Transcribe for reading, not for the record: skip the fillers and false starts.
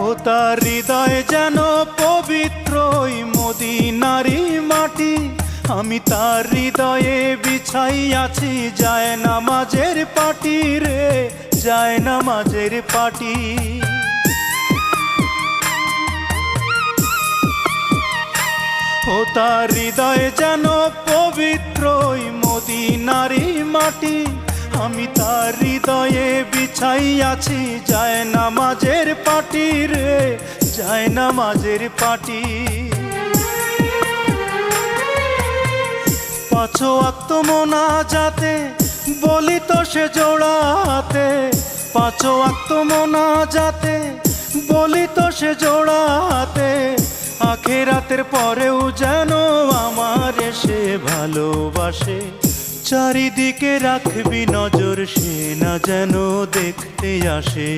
ও তার হৃদয় যেন পবিত্র ওই মদিনারি মাটি। আমি তার হৃদয়ে বিছাইয়াছি যায় নামাজের পাটি রে, যায় নামাজের পাটি। ও তার হৃদয় যেন পবিত্র ওই মদিনারি মাটি। আমি তার হৃদয়ে বিছাইয়াছি যায় নামাজের পাটি রে, যায় নামাজের পাটি। পাঁচ ওয়াক্ত মোনাজাতে বলি তো সে জোড়াতে, পাঁচ ওয়াক্ত মোনাজাতে বলি তো সে জোড়াতে। আখিরাতের পরেও যেন আমার সে ভালোবাসে, চারিদিকে রাখবি নজর সে না যেন দেখতে আসে।